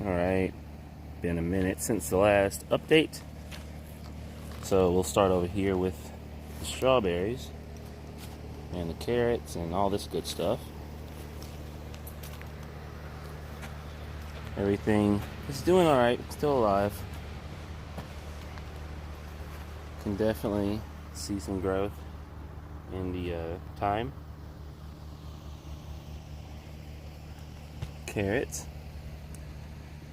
Alright, been a minute since the last update. So we'll start over here with the strawberries and the carrots and all this good stuff. Everything is doing alright, still alive. Can definitely see some growth in the thyme. Carrots.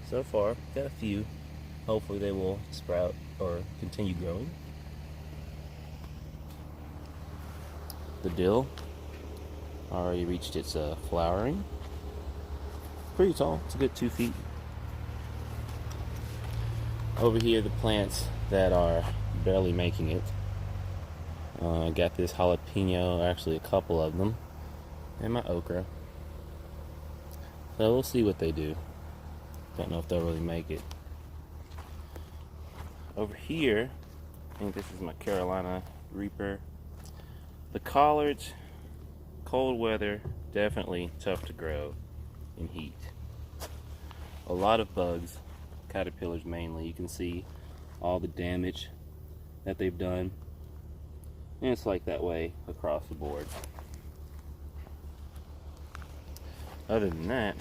So far, got a few. Hopefully they will sprout or continue growing. The dill already reached its flowering. Pretty tall, it's a good 2 feet. Over here, the plants that are barely making it. Got this jalapeno, actually a couple of them, and my okra. So we'll see what they do. Don't know if they'll really make it. Over here, I think this is my Carolina Reaper. The collards, cold weather, definitely tough to grow in heat. A lot of bugs, caterpillars mainly. You can see all the damage that they've done. And it's like that way across the board. Other than that,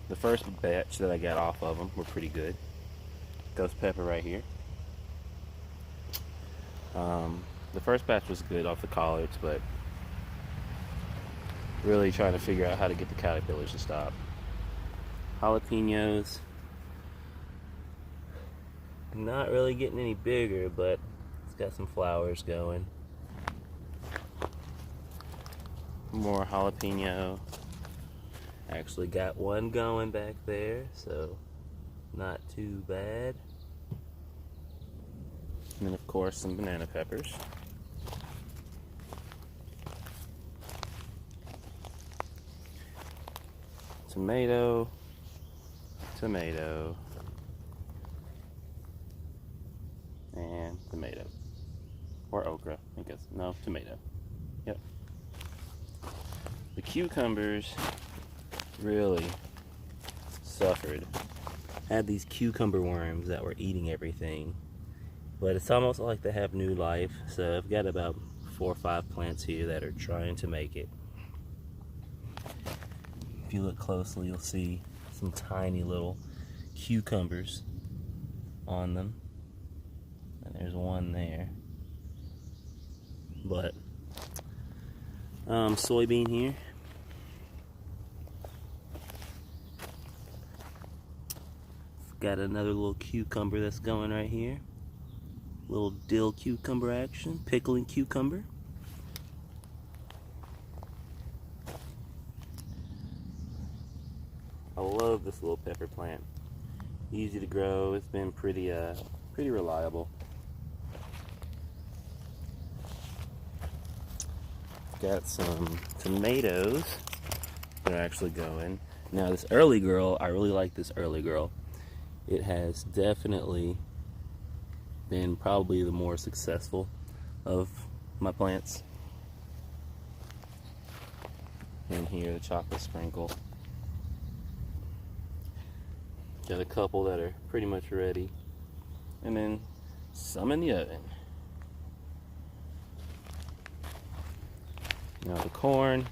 the first batch that I got off of them were pretty good. Ghost pepper right here. The first batch was good off the collards, but really trying to figure out how to get the caterpillars to stop. Jalapenos, not really getting any bigger, but it's got some flowers going. More jalapeno. Actually got one going back there, so not too bad. And then of course some banana peppers. Tomato, tomato, and tomato. Or okra, I guess. No, tomato. Yep. The cucumbers really suffered. Had these cucumber worms that were eating everything, but it's almost like they have new life. So I've got about 4 or 5 plants here that are trying to make it. If you look closely, you'll see some tiny little cucumbers on them, and there's one there. But soybean here. Got another little cucumber that's going right here. Little dill cucumber action, pickling cucumber. I love this little pepper plant. Easy to grow. It's been pretty reliable. Got some tomatoes that are actually going. Now this early girl, I really like this early girl. It has definitely been probably the more successful of my plants. And here, the chocolate sprinkle. Got a couple that are pretty much ready. And then some in the oven. Now the corn,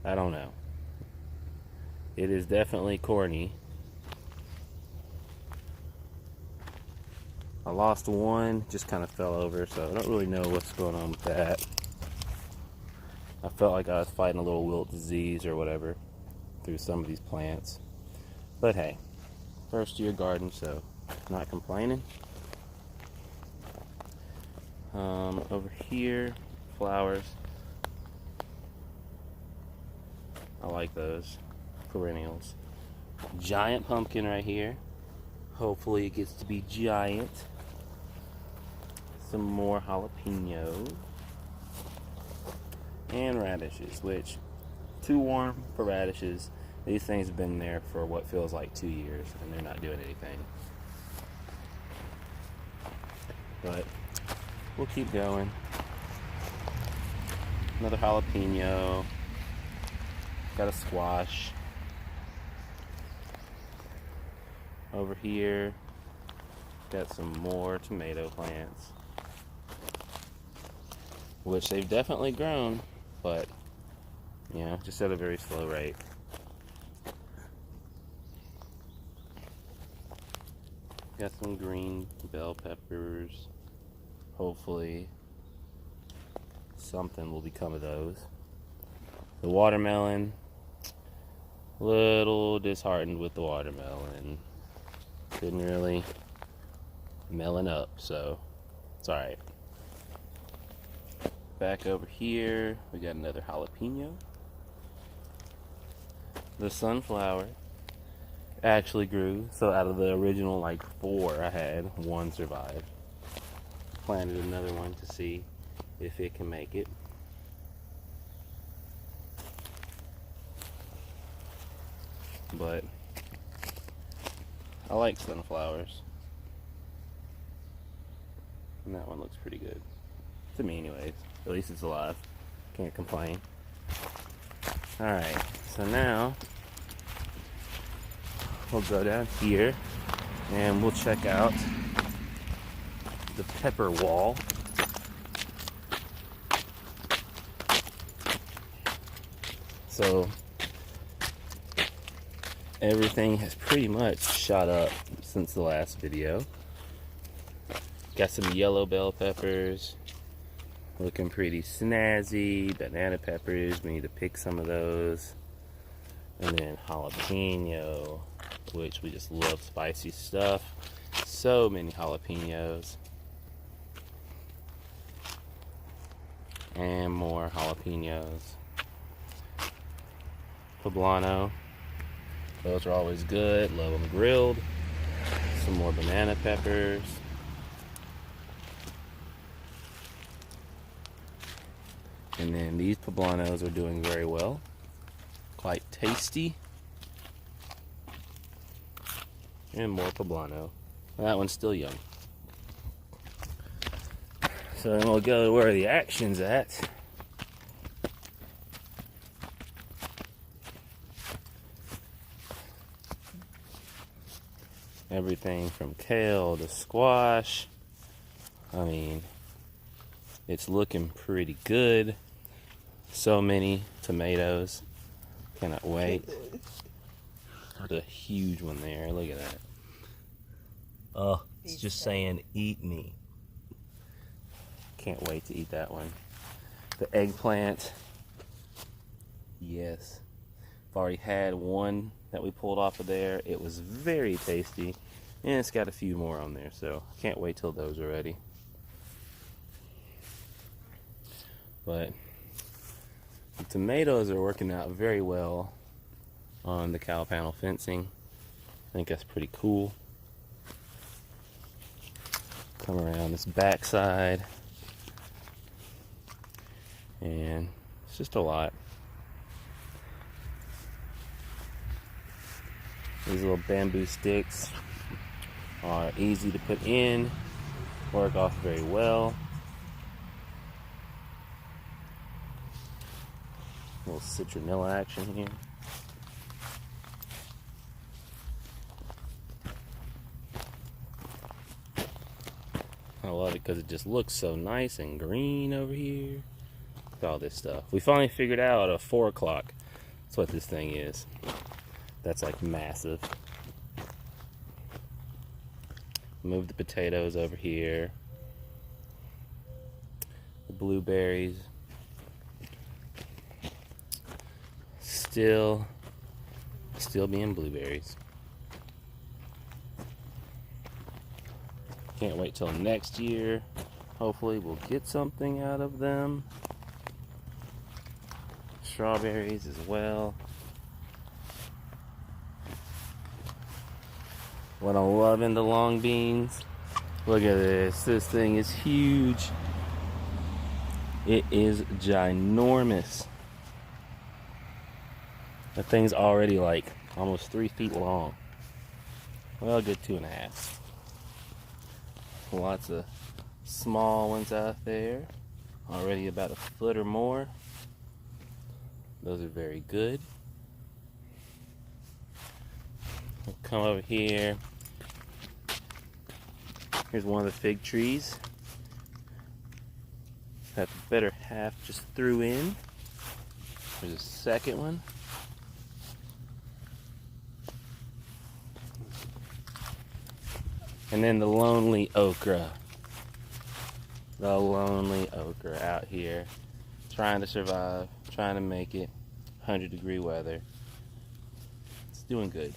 I don't know. It is definitely corny. I lost one, just kind of fell over, so I don't really know what's going on with that. I felt like I was fighting a little wilt disease or whatever through some of these plants. But hey, first year garden, so not complaining. Over here, flowers. I like those perennials. Giant pumpkin right here. Hopefully it gets to be giant. Some more jalapeno. And radishes, which too warm for radishes. These things have been there for what feels like 2 years and they're not doing anything. But we'll keep going. Another jalapeno. Got a squash. Over here, got some more tomato plants, which they've definitely grown, but you know, just at a very slow rate. Got some green bell peppers. Hopefully something will become of those. The watermelon, a little disheartened with the watermelon. Couldn't really melon up, so it's alright. Back over here, we got another jalapeno. The sunflower actually grew, so out of the original like 4 I had, 1 survived. Planted another one to see if it can make it. But I like sunflowers, and that one looks pretty good to me anyways. At least it's alive, can't complain. Alright, so now we'll go down here and we'll check out the pepper wall. So everything has pretty much shot up since the last video. Got some yellow bell peppers, looking pretty snazzy. Banana peppers, we need to pick some of those. And then jalapeno, which we just love spicy stuff. So many jalapenos. And more jalapenos. Poblano, those are always good, love them grilled. Some more banana peppers. And then these poblanos are doing very well. Quite tasty. And more poblano. That one's still young. So then we'll go to where the action's at. Everything from kale to squash. I mean, it's looking pretty good. So many tomatoes. Cannot wait. There's a huge one there. Look at that. Oh, it's just saying, eat me. Can't wait to eat that one. The eggplant. Yes. I've already had one that we pulled off of there. It was very tasty. And it's got a few more on there, so I can't wait till those are ready. But the tomatoes are working out very well on the cow panel fencing. I think that's pretty cool. Come around this backside, and it's just a lot. These little bamboo sticks are easy to put in, work off very well. A little citronella action here. I love it because it just looks so nice and green over here. Look at all this stuff. We finally figured out a 4 o'clock. That's what this thing is. That's like massive. Move the potatoes over here. The blueberries. Still being blueberries. Can't wait till next year. Hopefully we'll get something out of them. Strawberries as well. What I'm loving the long beans. Look at this. This thing is huge. It is ginormous. That thing's already like almost 3 feet long. Well, a good 2.5. Lots of small ones out there. Already about a foot or more. Those are very good. We'll come over here. Here's one of the fig trees that the better half just threw in. There's a second one. And then the lonely okra. The lonely okra out here trying to survive, trying to make it. 100-degree weather. It's doing good.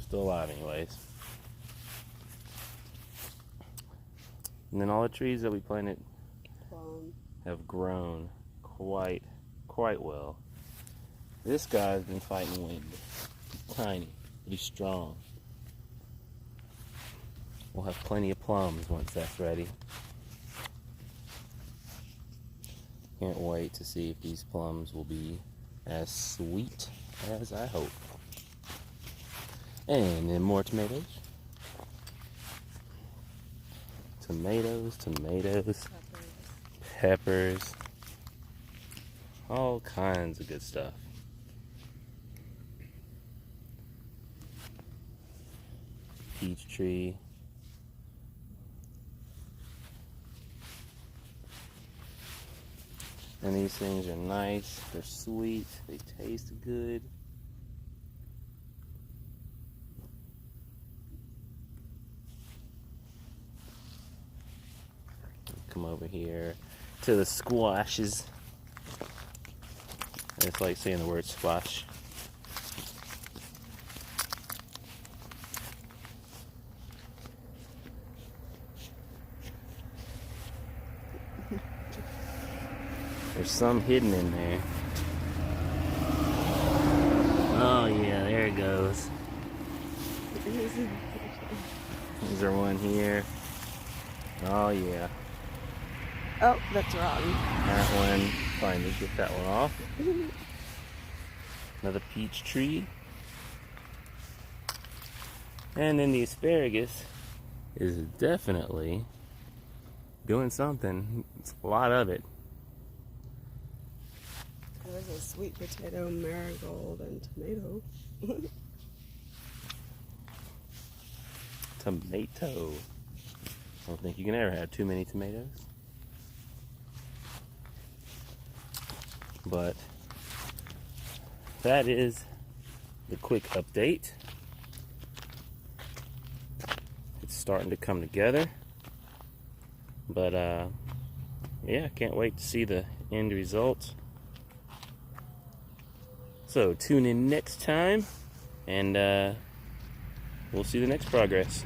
Still alive anyways. And then all the trees that we planted have grown quite well. This guy's been fighting wind. He's tiny, but he's strong. We'll have plenty of plums once that's ready. Can't wait to see if these plums will be as sweet as I hope. And then more tomatoes. Tomatoes, peppers, all kinds of good stuff. Peach tree. And these things are nice, they're sweet, they taste good. Come over here to the squashes. It's like saying the word squash. There's some hidden in there. Oh yeah, there it goes. Is there one here? Oh yeah. Oh, that's wrong. That one, finally get that one off. Another peach tree. And then the asparagus is definitely doing something. It's a lot of it. There's a sweet potato, marigold, and tomato. Tomato. I don't think you can ever have too many tomatoes. But that is the quick update. It's starting to come together. But yeah, can't wait to see the end result. So tune in next time, and we'll see the next progress.